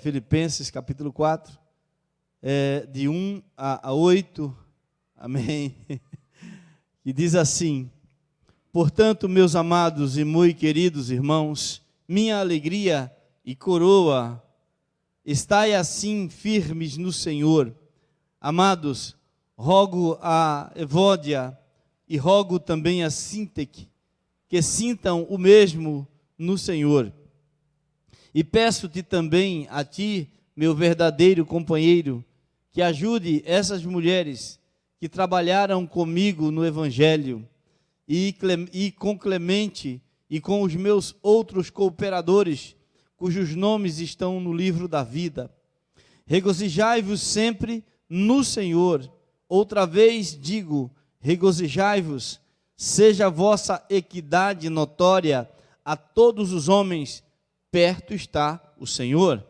Filipenses capítulo 4, de 1 a 8, amém, e diz assim: portanto, meus amados e muito queridos irmãos, minha alegria e coroa, estai assim firmes no Senhor. Amados, rogo a Evódia e rogo também a Sinteque, que sintam o mesmo no Senhor. E peço-te também a ti, meu verdadeiro companheiro, que ajude essas mulheres que trabalharam comigo no Evangelho, e com Clemente e com os meus outros cooperadores, cujos nomes estão no livro da vida. Regozijai-vos sempre no Senhor. Outra vez digo, regozijai-vos, seja a vossa equidade notória a todos os homens, perto está o Senhor.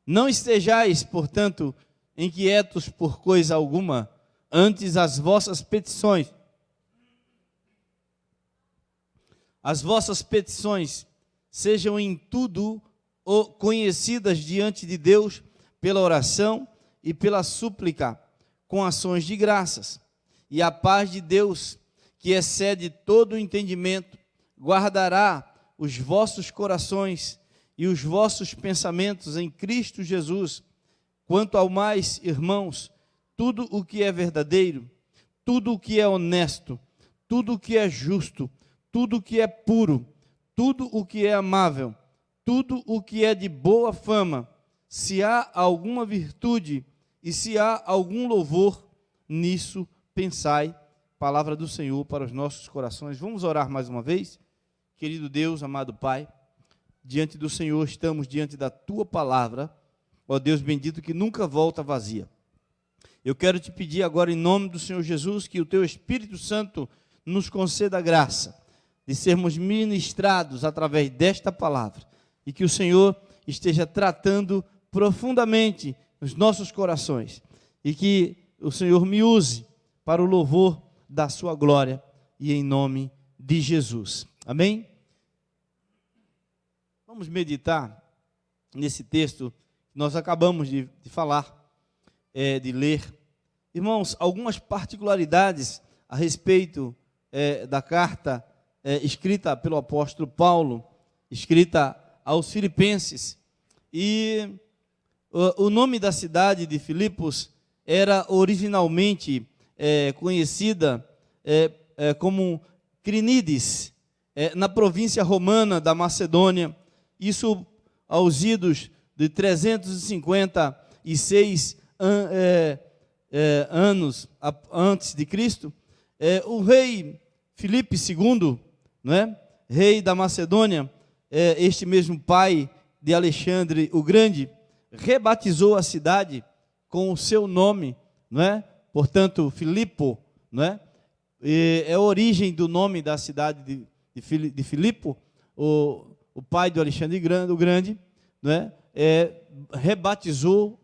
Não estejais, portanto, inquietos por coisa alguma, antes as vossas petições sejam em tudo conhecidas diante de Deus pela oração e pela súplica, com ações de graças. E a paz de Deus, que excede todo o entendimento, guardará os vossos corações e os vossos pensamentos em Cristo Jesus. Quanto ao mais, irmãos, tudo o que é verdadeiro, tudo o que é honesto, tudo o que é justo, tudo o que é puro, tudo o que é amável, tudo o que é de boa fama, se há alguma virtude e se há algum louvor, nisso pensai. Palavra do Senhor para os nossos corações. Vamos orar mais uma vez? Querido Deus, amado Pai, diante do Senhor estamos diante da Tua palavra, ó Deus bendito, que nunca volta vazia. Eu quero te pedir agora em nome do Senhor Jesus, que o Teu Espírito Santo nos conceda a graça de sermos ministrados através desta palavra, e que o Senhor esteja tratando profundamente os nossos corações, e que o Senhor me use para o louvor da sua glória, e em nome de Jesus. Amém? Vamos meditar nesse texto que nós acabamos de falar, de ler. Irmãos, algumas particularidades a respeito da carta escrita pelo apóstolo Paulo, escrita aos Filipenses. E o nome da cidade de Filipos era originalmente conhecida como Crinides, na província romana da Macedônia. Isso aos idos de 356 anos antes de Cristo. O rei Filipe II, né, rei da Macedônia, este mesmo pai de Alexandre o Grande, rebatizou a cidade com o seu nome, não é? Portanto, Filipo, não é? É a origem do nome da cidade de Filipo, o pai do Alexandre o Grande, não é? Rebatizou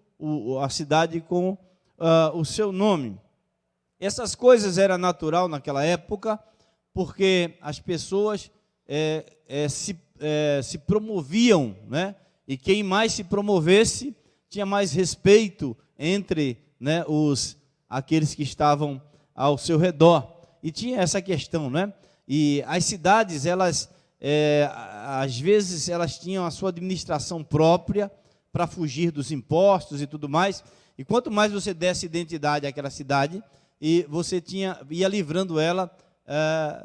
a cidade com o seu nome. Essas coisas eram natural naquela época, porque as pessoas se promoviam, né? E quem mais se promovesse tinha mais respeito entre, né, aqueles que estavam ao seu redor. E tinha essa questão, né? E as cidades, elas às vezes elas tinham a sua administração própria para fugir dos impostos e tudo mais. E quanto mais você desse identidade àquela cidade, e você ia livrando ela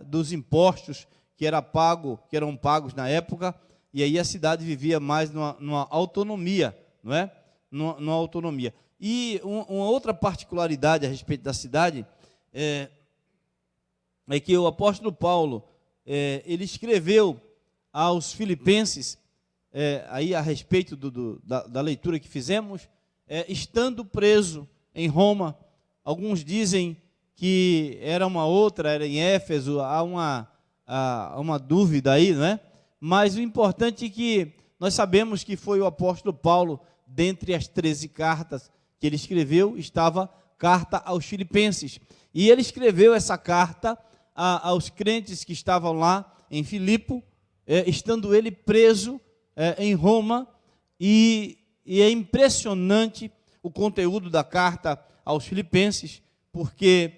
dos impostos que eram pagos na época, e aí a cidade vivia mais numa autonomia, não é? Numa autonomia. E uma outra particularidade a respeito da cidade é que o apóstolo Paulo, ele escreveu aos Filipenses, aí a respeito da leitura que fizemos, estando preso em Roma. Alguns dizem que era em Éfeso. Há uma dúvida aí, não é? Mas o importante é que nós sabemos que foi o apóstolo Paulo, dentre as 13 cartas que ele escreveu, estava carta aos Filipenses. E ele escreveu essa carta aos crentes que estavam lá em Filipo, estando ele preso em Roma, e é impressionante o conteúdo da carta aos Filipenses, porque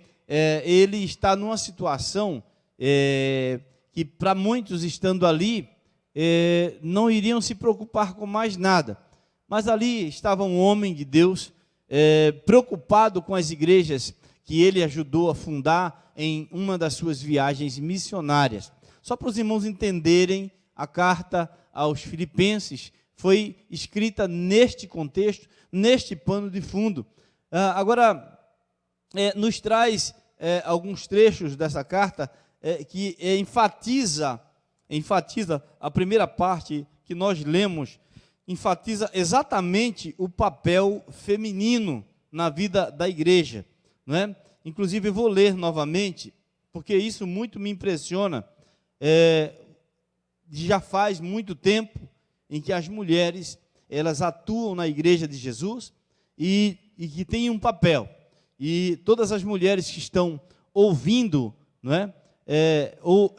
ele está numa situação que para muitos estando ali, não iriam se preocupar com mais nada. Mas ali estava um homem de Deus, preocupado com as igrejas que ele ajudou a fundar em uma das suas viagens missionárias. Só para os irmãos entenderem, a carta aos Filipenses foi escrita neste contexto, neste pano de fundo. Agora, nos traz alguns trechos dessa carta que enfatiza a primeira parte que nós lemos, enfatiza exatamente o papel feminino na vida da igreja, não é? Inclusive, eu vou ler novamente, porque isso muito me impressiona. Já faz muito tempo em que as mulheres, elas atuam na igreja de Jesus e que têm um papel. E todas as mulheres que estão ouvindo, não é?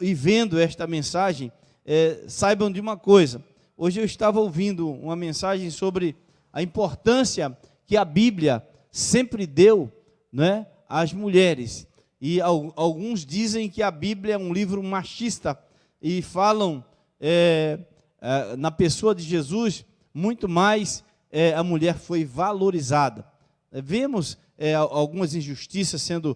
E vendo esta mensagem, saibam de uma coisa. Hoje eu estava ouvindo uma mensagem sobre a importância que a Bíblia sempre deu, não é, às mulheres. E alguns dizem que a Bíblia é um livro machista e falam na pessoa de Jesus muito mais a mulher foi valorizada. Vemos algumas injustiças sendo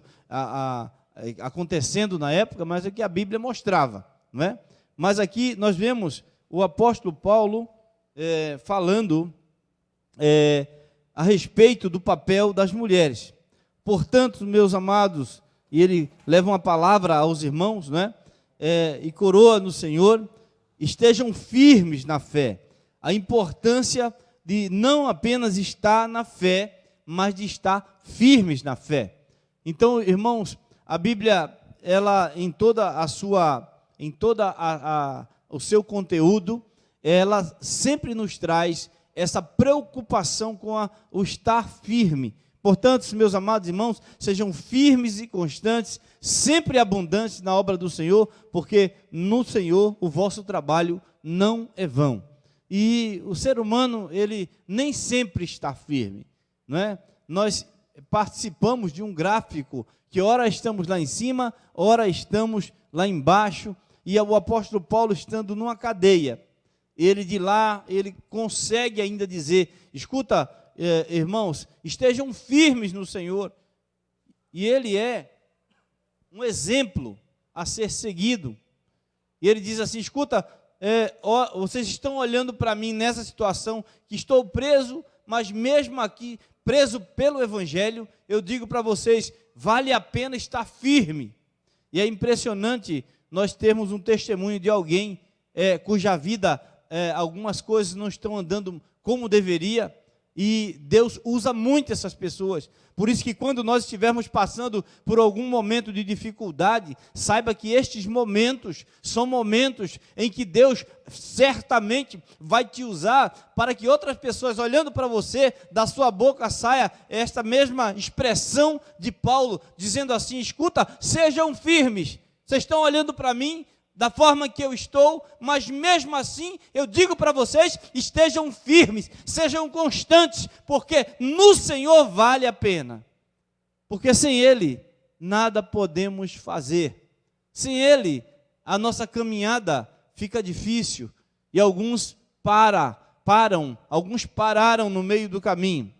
acontecendo na época, mas é que a Bíblia mostrava, não é? Mas aqui nós vemos o apóstolo Paulo falando a respeito do papel das mulheres. Portanto, meus amados, e ele leva uma palavra aos irmãos, né? E coroa no Senhor, estejam firmes na fé. A importância de não apenas estar na fé, mas de estar firmes na fé. Então, irmãos, a Bíblia, ela em o seu conteúdo, ela sempre nos traz essa preocupação com o estar firme. Portanto, meus amados irmãos, sejam firmes e constantes, sempre abundantes na obra do Senhor, porque no Senhor o vosso trabalho não é vão. E o ser humano, ele nem sempre está firme, não é? Nós participamos de um gráfico que ora estamos lá em cima, ora estamos lá embaixo, e o apóstolo Paulo estando numa cadeia, ele de lá, ele consegue ainda dizer, escuta, irmãos, estejam firmes no Senhor. E ele é um exemplo a ser seguido. E ele diz assim, escuta, vocês estão olhando para mim nessa situação, que estou preso, mas mesmo aqui, preso pelo Evangelho, eu digo para vocês, vale a pena estar firme. E é impressionante nós termos um testemunho de alguém cuja vida, algumas coisas não estão andando como deveria, e Deus usa muito essas pessoas. Por isso que quando nós estivermos passando por algum momento de dificuldade, saiba que estes momentos são momentos em que Deus certamente vai te usar para que outras pessoas, olhando para você, da sua boca saia esta mesma expressão de Paulo, dizendo assim, escuta, sejam firmes, vocês estão olhando para mim da forma que eu estou, mas mesmo assim eu digo para vocês, estejam firmes, sejam constantes, porque no Senhor vale a pena, porque sem Ele nada podemos fazer, sem Ele a nossa caminhada fica difícil, e alguns alguns pararam no meio do caminho,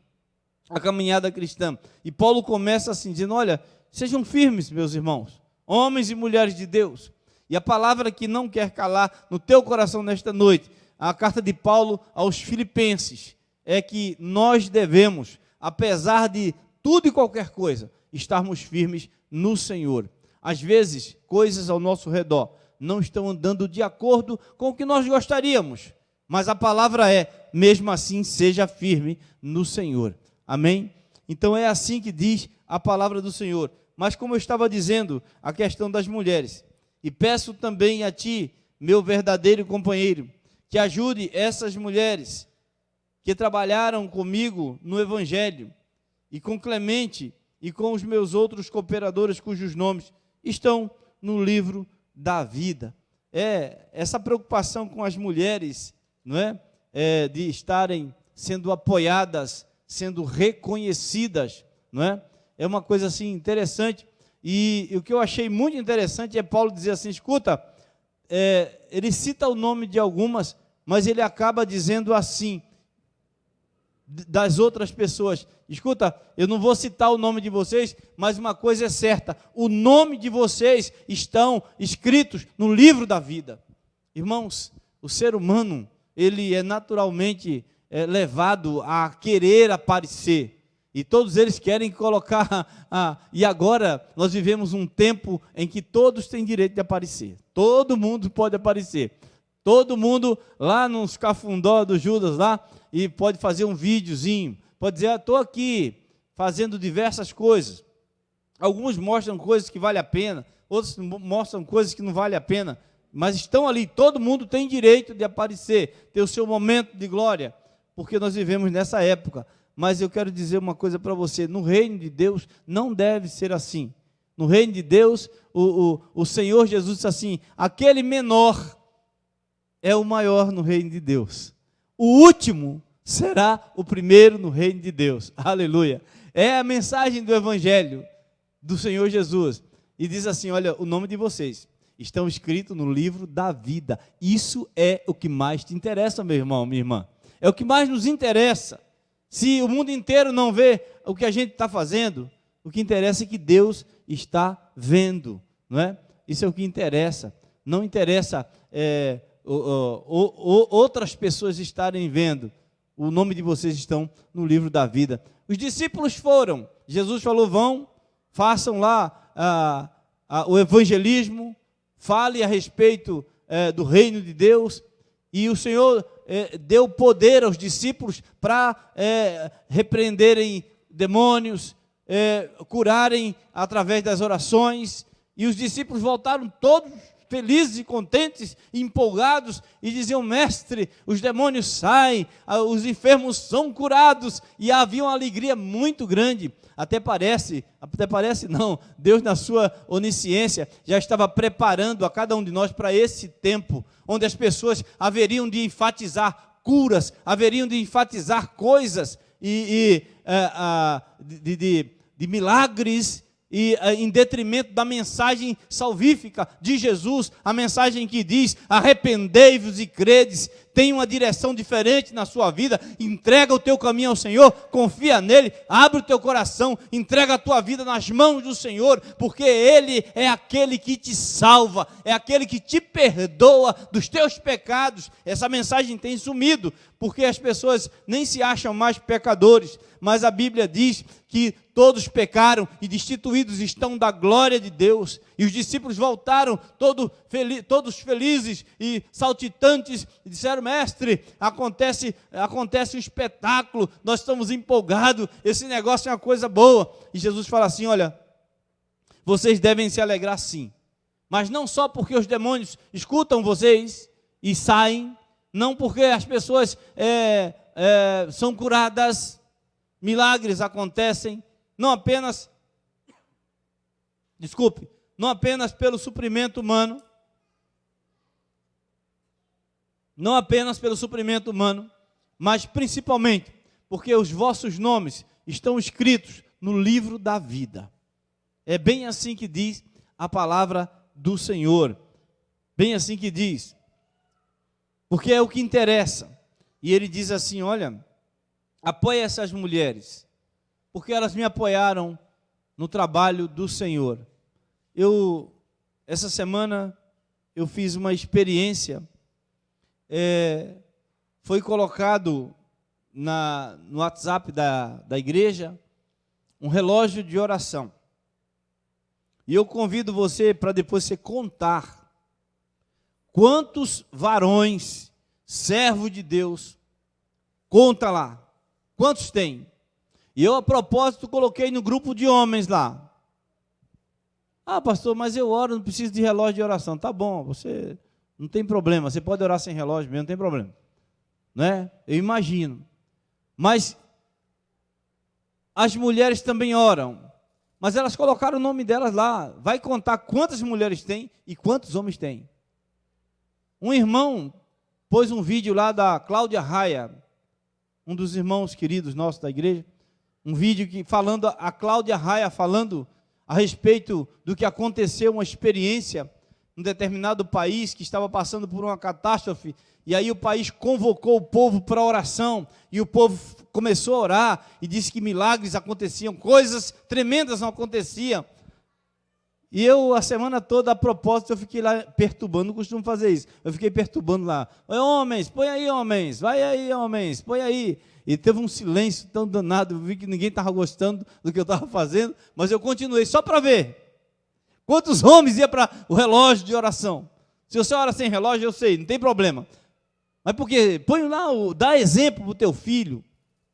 a caminhada cristã, e Paulo começa assim, dizendo, olha, sejam firmes meus irmãos, homens e mulheres de Deus. E a palavra que não quer calar no teu coração nesta noite, a carta de Paulo aos Filipenses, é que nós devemos, apesar de tudo e qualquer coisa, estarmos firmes no Senhor. Às vezes, coisas ao nosso redor não estão andando de acordo com o que nós gostaríamos, mas a palavra mesmo assim, seja firme no Senhor. Amém? Então é assim que diz a palavra do Senhor. Mas como eu estava dizendo, a questão das mulheres, e peço também a ti, meu verdadeiro companheiro, que ajude essas mulheres que trabalharam comigo no Evangelho, e com Clemente e com os meus outros cooperadores cujos nomes estão no livro da vida. Essa preocupação com as mulheres, não é? De estarem sendo apoiadas, sendo reconhecidas, não é? É uma coisa assim interessante. E o que eu achei muito interessante é Paulo dizer assim, escuta, ele cita o nome de algumas, mas ele acaba dizendo assim, das outras pessoas, escuta, eu não vou citar o nome de vocês, mas uma coisa é certa, o nome de vocês estão escritos no livro da vida. Irmãos, o ser humano, ele é naturalmente levado a querer aparecer, e todos eles querem colocar, e agora nós vivemos um tempo em que todos têm direito de aparecer, todo mundo pode aparecer, todo mundo lá nos cafundó do Judas lá, e pode fazer um videozinho, pode dizer, estou aqui fazendo diversas coisas, alguns mostram coisas que valem a pena, outros mostram coisas que não valem a pena, mas estão ali, todo mundo tem direito de aparecer, ter o seu momento de glória, porque nós vivemos nessa época. Mas eu quero dizer uma coisa para você, no reino de Deus não deve ser assim. No reino de Deus, o Senhor Jesus disse assim, aquele menor é o maior no reino de Deus. O último será o primeiro no reino de Deus. Aleluia. É a mensagem do Evangelho do Senhor Jesus. E diz assim, olha, o nome de vocês estão escritos no livro da vida. Isso é o que mais te interessa, meu irmão, minha irmã. É o que mais nos interessa. Se o mundo inteiro não vê o que a gente está fazendo, o que interessa é que Deus está vendo, não é? Isso é o que interessa. Não interessa outras pessoas estarem vendo. O nome de vocês estão no livro da vida. Os discípulos foram. Jesus falou, vão, façam lá o evangelismo, fale a respeito do reino de Deus. E o Senhor deu poder aos discípulos para repreenderem demônios, curarem através das orações, e os discípulos voltaram todos felizes e contentes, empolgados, e diziam, mestre, os demônios saem, os enfermos são curados, e havia uma alegria muito grande. Até parece não, Deus na sua onisciência já estava preparando a cada um de nós para esse tempo, onde as pessoas haveriam de enfatizar curas, haveriam de enfatizar coisas, de milagres, e em detrimento da mensagem salvífica de Jesus, a mensagem que diz, arrependei-vos e credes, tem uma direção diferente na sua vida, entrega o teu caminho ao Senhor, confia nele, abre o teu coração, entrega a tua vida nas mãos do Senhor, porque Ele é aquele que te salva, é aquele que te perdoa dos teus pecados. Essa mensagem tem sumido, porque as pessoas nem se acham mais pecadores, mas a Bíblia diz que todos pecaram e destituídos estão da glória de Deus, e os discípulos voltaram todos felizes e saltitantes, e disseram, mestre, acontece um espetáculo, nós estamos empolgados, esse negócio é uma coisa boa. E Jesus fala assim, olha, vocês devem se alegrar sim, mas não só porque os demônios escutam vocês e saem, não porque as pessoas são curadas, milagres acontecem, não apenas pelo suprimento humano, mas principalmente porque os vossos nomes estão escritos no livro da vida. É bem assim que diz a palavra do Senhor, bem assim que diz, porque é o que interessa. E ele diz assim, olha, apoie essas mulheres, porque elas me apoiaram no trabalho do Senhor. Essa semana, eu fiz uma experiência, foi colocado no WhatsApp da igreja, um relógio de oração. E eu convido você para depois você contar quantos varões, servos de Deus, conta lá, quantos tem? E eu, a propósito, coloquei no grupo de homens lá. Ah, pastor, mas eu oro, não preciso de relógio de oração. Tá bom, você não tem problema, você pode orar sem relógio mesmo, não tem problema. Né? Eu imagino. Mas as mulheres também oram. Mas elas colocaram o nome delas lá. Vai contar quantas mulheres tem e quantos homens tem. Um irmão pôs um vídeo lá da Cláudia Raia, um dos irmãos queridos nossos da igreja, um vídeo falando, a Cláudia Raia falando a respeito do que aconteceu, uma experiência em um determinado país que estava passando por uma catástrofe, e aí o país convocou o povo para oração, e o povo começou a orar, e disse que milagres aconteciam, coisas tremendas não aconteciam. E eu, a semana toda, a propósito, eu fiquei lá perturbando, não costumo fazer isso, eu fiquei perturbando lá, homens, põe aí, homens, vai aí, homens, põe aí. E teve um silêncio tão danado, eu vi que ninguém estava gostando do que eu estava fazendo, mas eu continuei, só para ver quantos homens iam para o relógio de oração. Se você ora sem relógio, eu sei, não tem problema. Mas porque põe lá, dá exemplo para o teu filho,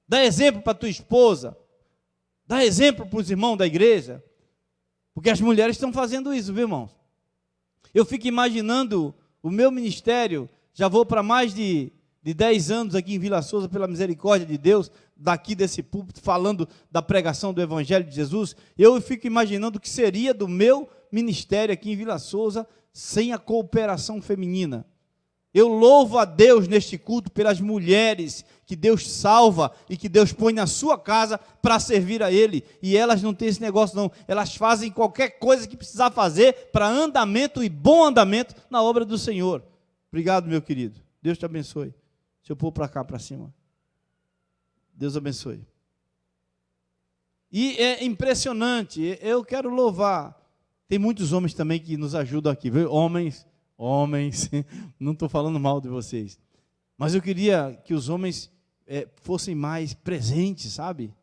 dá exemplo para a tua esposa, dá exemplo para os irmãos da igreja, porque as mulheres estão fazendo isso, viu, irmãos? Eu fico imaginando o meu ministério, já vou para mais de 10 anos aqui em Vila Souza, pela misericórdia de Deus, daqui desse púlpito, falando da pregação do Evangelho de Jesus. Eu fico imaginando o que seria do meu ministério aqui em Vila Souza sem a cooperação feminina. Eu louvo a Deus neste culto pelas mulheres que Deus salva e que Deus põe na sua casa para servir a Ele. E elas não têm esse negócio não, elas fazem qualquer coisa que precisar fazer para andamento e bom andamento na obra do Senhor. Obrigado, meu querido. Deus te abençoe. Deixa eu pôr para cá, para cima. Deus abençoe. E é impressionante, eu quero louvar. Tem muitos homens também que nos ajudam aqui, viu? Homens, não estou falando mal de vocês. Mas eu queria que os homens fossem mais presentes, sabe?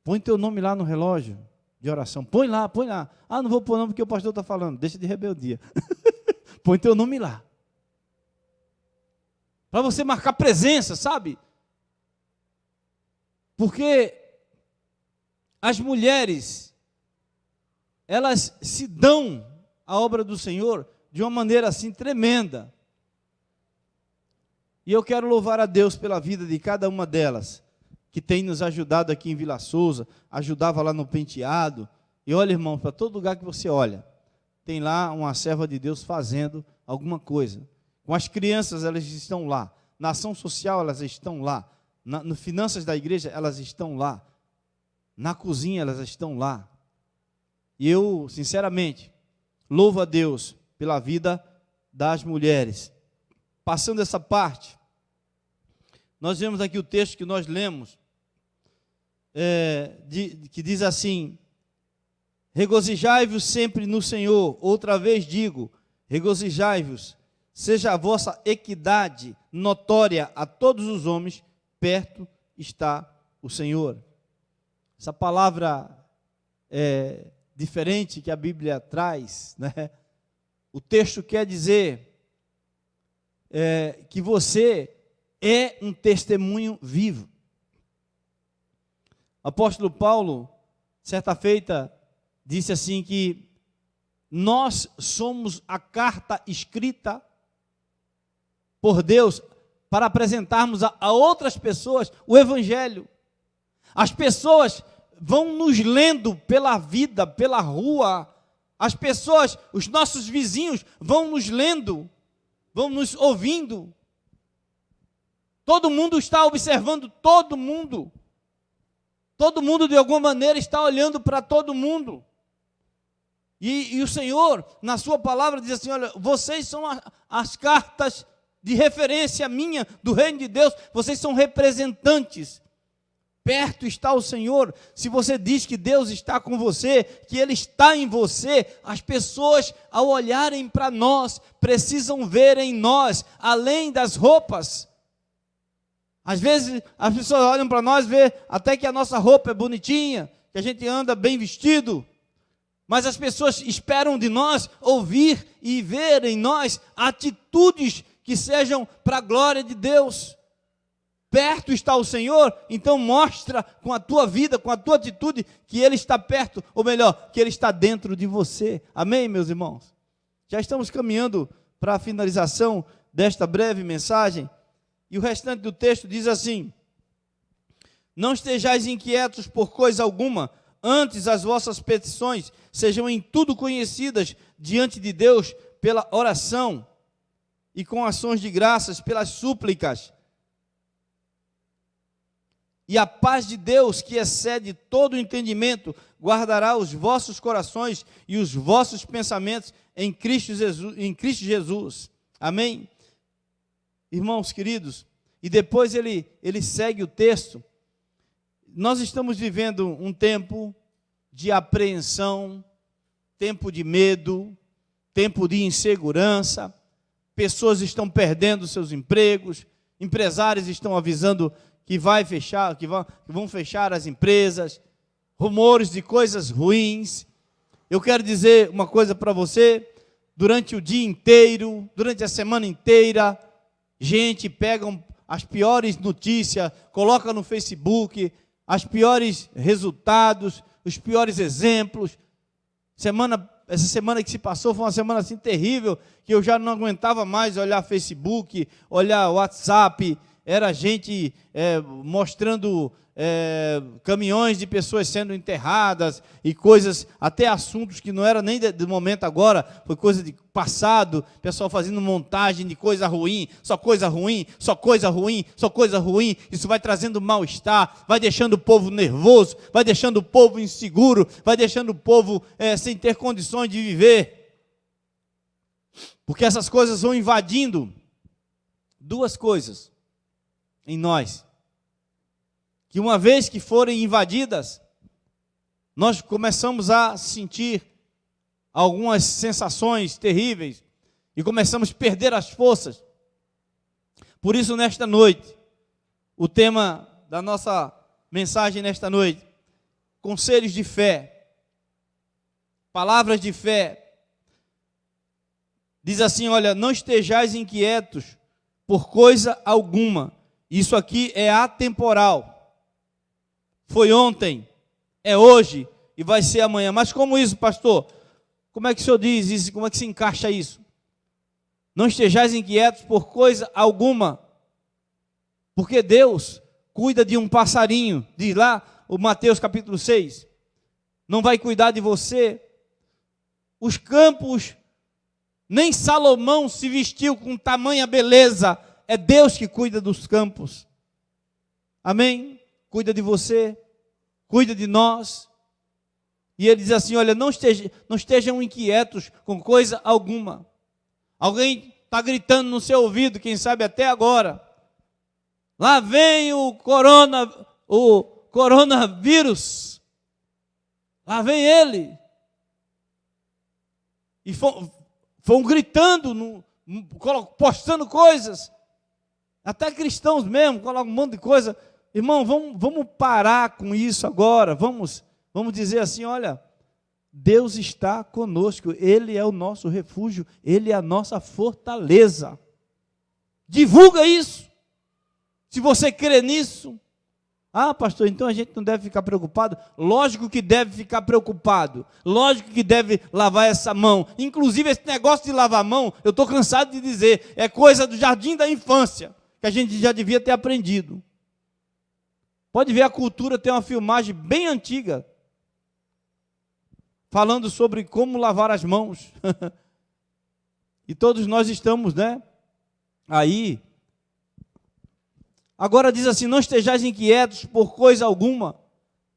Põe teu nome lá no relógio de oração. Põe lá. Ah, não vou pôr não porque o pastor está falando. Deixa de rebeldia. Põe teu nome lá. Para você marcar presença, sabe? Porque as mulheres, elas se dão à obra do Senhor de uma maneira assim tremenda. E eu quero louvar a Deus pela vida de cada uma delas, que tem nos ajudado aqui em Vila Souza, ajudava lá no Penteado. E olha, irmão, para todo lugar que você olha, tem lá uma serva de Deus fazendo alguma coisa. Com as crianças, elas estão lá. Na ação social, elas estão lá. No finanças da igreja, elas estão lá. Na cozinha, elas estão lá. E eu, sinceramente, louvo a Deus pela vida das mulheres. Passando essa parte, nós vemos aqui o texto que nós lemos, que diz assim: regozijai-vos sempre no Senhor. Outra vez digo, regozijai-vos. Seja a vossa equidade notória a todos os homens, perto está o Senhor. Essa palavra diferente que a Bíblia traz, né? O texto quer dizer que você é um testemunho vivo. O apóstolo Paulo, certa feita, disse assim que nós somos a carta escrita por Deus para apresentarmos a outras pessoas o Evangelho. As pessoas vão nos lendo pela vida, pela rua. As pessoas, os nossos vizinhos vão nos lendo, vão nos ouvindo. Todo mundo está observando todo mundo. Todo mundo, de alguma maneira, está olhando para todo mundo. E o Senhor, na sua palavra, diz assim: olha, vocês são as cartas de referência minha, do reino de Deus, vocês são representantes. Perto está o Senhor. Se você diz que Deus está com você, que Ele está em você, as pessoas, ao olharem para nós, precisam ver em nós, além das roupas. Às vezes, as pessoas olham para nós, vê até que a nossa roupa é bonitinha, que a gente anda bem vestido, mas as pessoas esperam de nós ouvir e ver em nós atitudes que sejam para a glória de Deus. Perto está o Senhor, então mostra com a tua vida, com a tua atitude, que Ele está perto, ou melhor, que Ele está dentro de você. Amém, meus irmãos? Já estamos caminhando para a finalização desta breve mensagem, e o restante do texto diz assim: não estejais inquietos por coisa alguma, antes as vossas petições sejam em tudo conhecidas diante de Deus pela oração e com ações de graças, pelas súplicas. E a paz de Deus, que excede todo o entendimento, guardará os vossos corações e os vossos pensamentos em Cristo Jesus. Amém? Irmãos queridos, e depois ele segue o texto. Nós estamos vivendo um tempo de apreensão, tempo de medo, tempo de insegurança. Pessoas estão perdendo seus empregos, empresários estão avisando que vão fechar as empresas, rumores de coisas ruins. Eu quero dizer uma coisa para você: durante o dia inteiro, durante a semana inteira, gente pega as piores notícias, coloca no Facebook, os piores resultados, os piores exemplos. Essa semana que se passou foi uma semana assim terrível, que eu já não aguentava mais olhar Facebook, olhar WhatsApp. Era gente mostrando caminhões de pessoas sendo enterradas e coisas, até assuntos que não era nem do momento agora, foi coisa de passado, pessoal fazendo montagem de coisa ruim, só coisa ruim, só coisa ruim, só coisa ruim. Isso vai trazendo mal-estar, vai deixando o povo nervoso, vai deixando o povo inseguro, vai deixando o povo sem ter condições de viver, porque essas coisas vão invadindo duas coisas em nós, que uma vez que forem invadidas, nós começamos a sentir algumas sensações terríveis e começamos a perder as forças. Por isso, nesta noite, o tema da nossa mensagem nesta noite, conselhos de fé, palavras de fé, diz assim: olha, não estejais inquietos por coisa alguma. Isso aqui é atemporal. Foi ontem, é hoje e vai ser amanhã. Mas como isso, pastor? Como é que o senhor diz isso? Como é que se encaixa isso? Não estejais inquietos por coisa alguma, porque Deus cuida de um passarinho. Diz lá o Mateus capítulo 6. Não vai cuidar de você? Os campos, nem Salomão se vestiu com tamanha beleza. É Deus que cuida dos campos. Amém? Cuida de você, cuida de nós. E ele diz assim: olha, não estejam inquietos com coisa alguma. Alguém está gritando no seu ouvido, quem sabe até agora: lá vem o coronavírus. Lá vem ele. E foram gritando, postando coisas. Até cristãos mesmo, colocam um monte de coisa. Irmão, vamos parar com isso agora. Vamos dizer assim: olha, Deus está conosco. Ele é o nosso refúgio. Ele é a nossa fortaleza. Divulga isso. Se você crê nisso. Ah, pastor, então a gente não deve ficar preocupado? Lógico que deve ficar preocupado. Lógico que deve lavar essa mão. Inclusive, esse negócio de lavar a mão, eu estou cansado de dizer, é coisa do jardim da infância, que a gente já devia ter aprendido. Pode ver, a cultura tem uma filmagem bem antiga, falando sobre como lavar as mãos. E todos nós estamos, aí. Agora diz assim: não estejais inquietos por coisa alguma,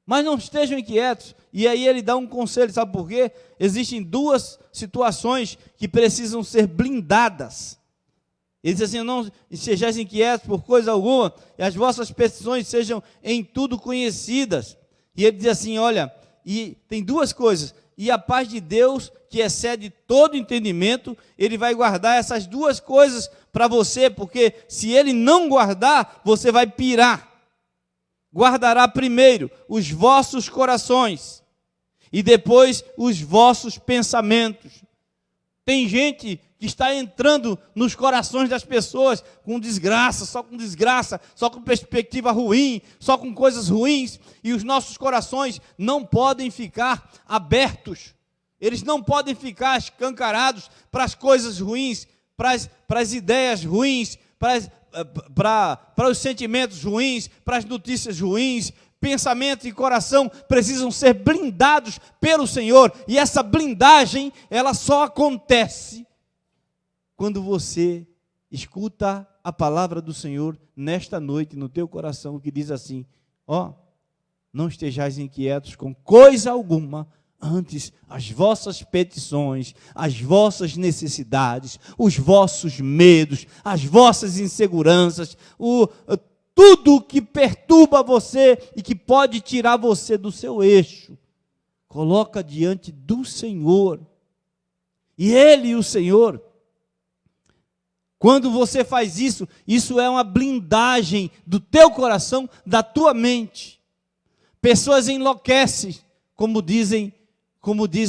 mas não estejam inquietos. E aí ele dá um conselho, sabe por quê? Existem duas situações que precisam ser blindadas. Ele diz assim: não estejais inquietos por coisa alguma, e as vossas petições sejam em tudo conhecidas. E ele diz assim: olha, e tem duas coisas, e a paz de Deus, que excede todo entendimento, ele vai guardar essas duas coisas para você, porque se ele não guardar, você vai pirar. Guardará primeiro os vossos corações, e depois os vossos pensamentos. Tem gente que está entrando nos corações das pessoas com desgraça, só com perspectiva ruim, só com coisas ruins, e os nossos corações não podem ficar abertos, eles não podem ficar escancarados para as coisas ruins, para as ideias ruins, para os sentimentos ruins, para as notícias ruins. Pensamento e coração precisam ser blindados pelo Senhor, e essa blindagem, ela só acontece quando você escuta a palavra do Senhor nesta noite no teu coração, que diz assim: não estejais inquietos com coisa alguma, antes as vossas petições, as vossas necessidades, os vossos medos, as vossas inseguranças, tudo que perturba você e que pode tirar você do seu eixo, coloca diante do Senhor. E Ele, o Senhor, quando você faz isso, isso é uma blindagem do teu coração, da tua mente. Pessoas enlouquecem, como diz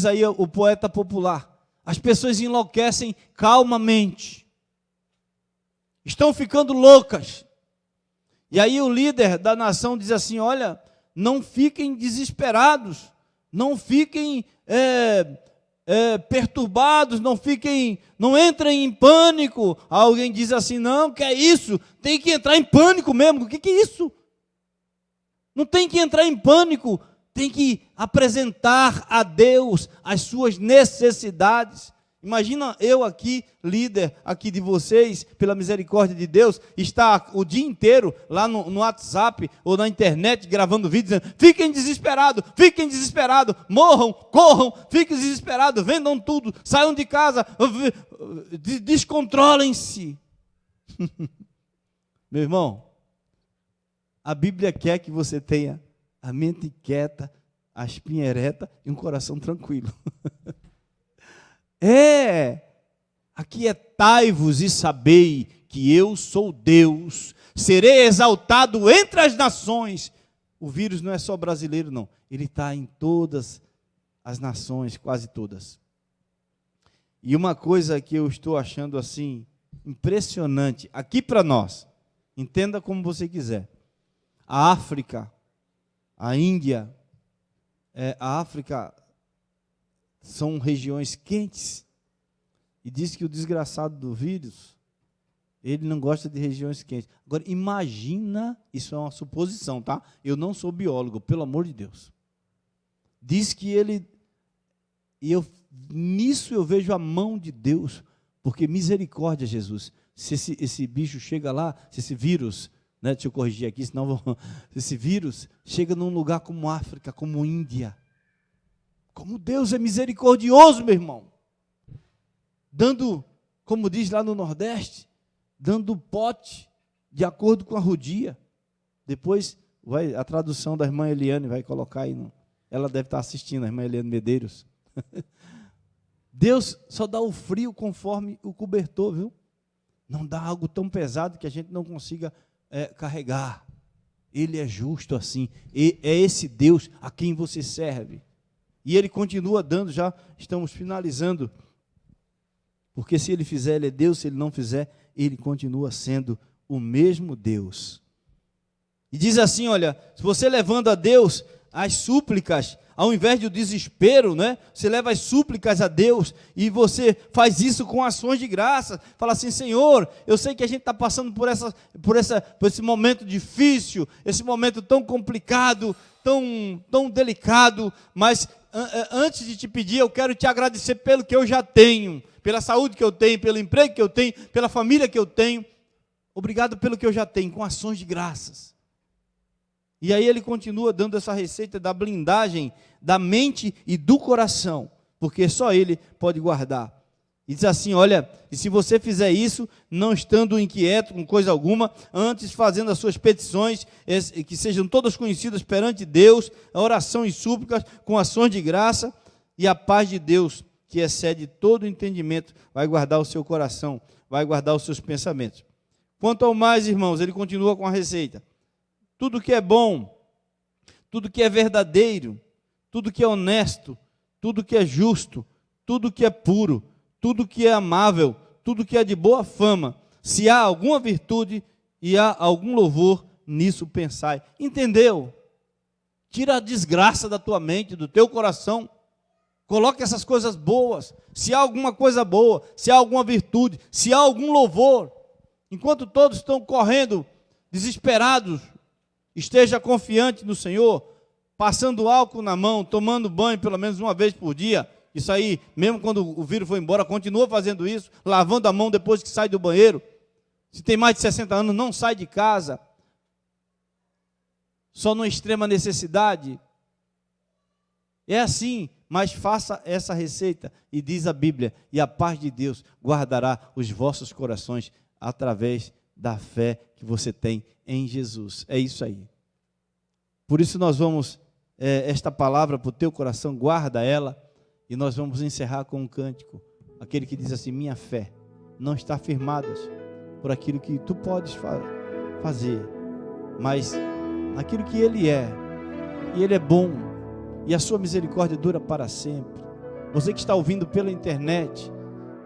aí o poeta popular. As pessoas enlouquecem calmamente. Estão ficando loucas. E aí o líder da nação diz assim: olha, não fiquem desesperados, não fiquem perturbados, não entrem em pânico. Alguém diz assim: não, que é isso? Tem que entrar em pânico mesmo. O que é isso? Não tem que entrar em pânico, tem que apresentar a Deus as suas necessidades. Imagina eu aqui, líder aqui de vocês, pela misericórdia de Deus, estar o dia inteiro lá no WhatsApp ou na internet gravando vídeos dizendo: fiquem desesperados, morram, corram, fiquem desesperados, vendam tudo, saiam de casa, descontrolem-se. Meu irmão, a Bíblia quer que você tenha a mente quieta, a espinha ereta e um coração tranquilo. Aquietai-vos e sabei que eu sou Deus, serei exaltado entre as nações. O vírus não é só brasileiro, não, ele está em todas as nações, quase todas. E uma coisa que eu estou achando assim, impressionante, aqui para nós, entenda como você quiser, a África, a Índia, a África são regiões quentes, e diz que o desgraçado do vírus, ele não gosta de regiões quentes. Agora, imagina, isso é uma suposição, tá? Eu não sou biólogo, pelo amor de Deus. Diz que nisso eu vejo a mão de Deus, porque misericórdia, Jesus, se esse bicho chega lá, se esse vírus, né, deixa eu corrigir aqui, senão esse vírus chega num lugar como África, como Índia, como Deus é misericordioso, meu irmão, dando, como diz lá no Nordeste, dando pote de acordo com a rodia. Depois a tradução da irmã Eliane vai colocar aí, ela deve estar assistindo, a irmã Eliane Medeiros. Deus só dá o frio conforme o cobertor, viu? Não dá algo tão pesado que a gente não consiga carregar. Ele é justo assim, é esse Deus a quem você serve. E Ele continua dando, já estamos finalizando, porque se Ele fizer, Ele é Deus, se Ele não fizer, Ele continua sendo o mesmo Deus. E diz assim, olha, se você levando a Deus as súplicas, ao invés do desespero, né? Você leva as súplicas a Deus e você faz isso com ações de graça. Fala assim: Senhor, eu sei que a gente está passando por esse momento difícil, esse momento tão complicado, tão delicado, mas antes de te pedir, eu quero te agradecer pelo que eu já tenho, pela saúde que eu tenho, pelo emprego que eu tenho, pela família que eu tenho. Obrigado pelo que eu já tenho, com ações de graças. E aí ele continua dando essa receita da blindagem da mente e do coração, porque só Ele pode guardar. E diz assim, olha, e se você fizer isso, não estando inquieto com coisa alguma, antes fazendo as suas petições, que sejam todas conhecidas perante Deus, a oração e súplicas, com ações de graça, e a paz de Deus, que excede todo o entendimento, vai guardar o seu coração, vai guardar os seus pensamentos. Quanto ao mais, irmãos, ele continua com a receita. Tudo que é bom, tudo que é verdadeiro, tudo que é honesto, tudo que é justo, tudo que é puro, tudo que é amável, tudo que é de boa fama, se há alguma virtude e há algum louvor, nisso pensai. Entendeu? Tira a desgraça da tua mente, do teu coração, coloque essas coisas boas, se há alguma coisa boa, se há alguma virtude, se há algum louvor. Enquanto todos estão correndo, desesperados, esteja confiante no Senhor, passando álcool na mão, tomando banho pelo menos uma vez por dia. Isso aí, mesmo quando o vírus foi embora, continua fazendo isso, lavando a mão depois que sai do banheiro. Se tem mais de 60 anos, não sai de casa. Só numa extrema necessidade? É assim, mas faça essa receita, e diz a Bíblia, e a paz de Deus guardará os vossos corações através da fé que você tem em Jesus. É isso aí. Por isso nós vamos, esta palavra para o teu coração, guarda ela, e nós vamos encerrar com um cântico, aquele que diz assim: minha fé não está firmada por aquilo que tu podes fazer, mas naquilo que Ele é, e Ele é bom, e a sua misericórdia dura para sempre. Você que está ouvindo pela internet,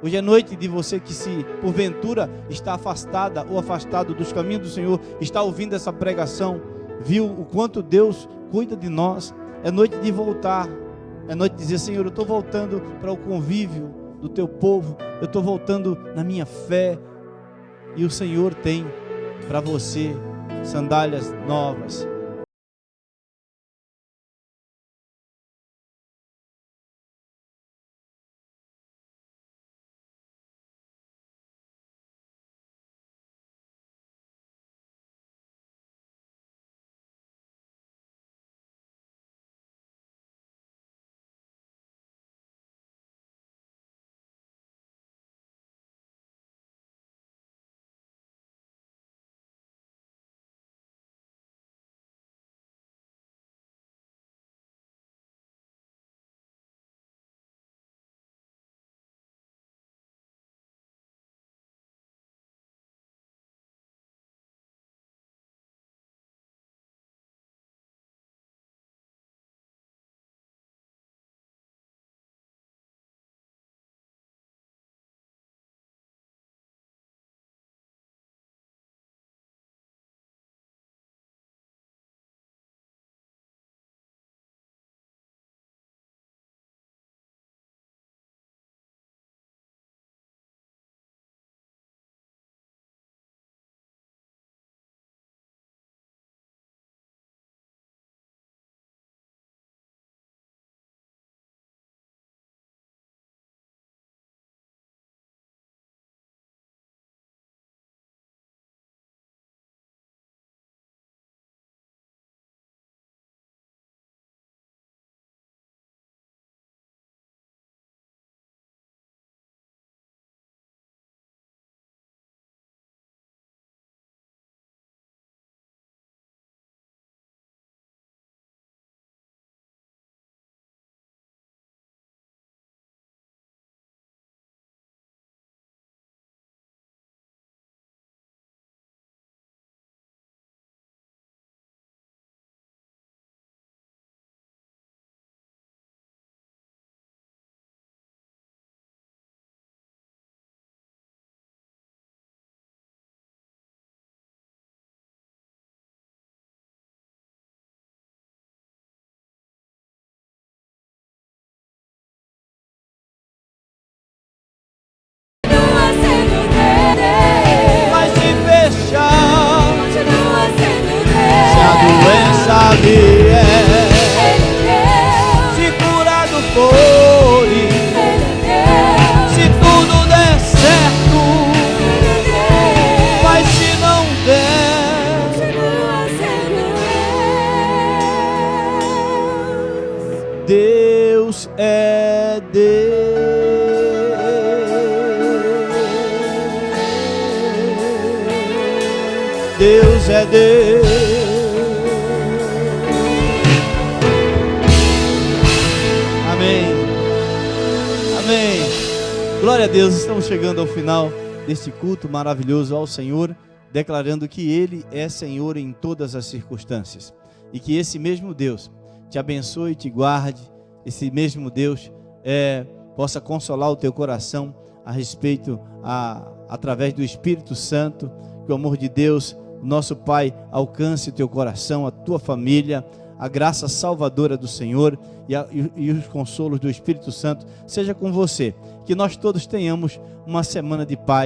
hoje é noite de você que, se porventura está afastada ou afastado dos caminhos do Senhor, está ouvindo essa pregação, viu o quanto Deus cuida de nós. É noite de voltar, é noite de dizer: Senhor, eu estou voltando para o convívio do teu povo, eu estou voltando na minha fé, e o Senhor tem para você sandálias novas. Se curado for, se tudo der certo, mas se não der, Deus é Deus. Deus é Deus. Glória a Deus, estamos chegando ao final deste culto maravilhoso ao Senhor, declarando que Ele é Senhor em todas as circunstâncias, e que esse mesmo Deus te abençoe e te guarde, esse mesmo Deus possa consolar o teu coração a respeito, através do Espírito Santo, que o amor de Deus, o nosso Pai, alcance o teu coração, a tua família, a graça salvadora do Senhor e os consolos do Espírito Santo seja com você, que nós todos tenhamos uma semana de paz.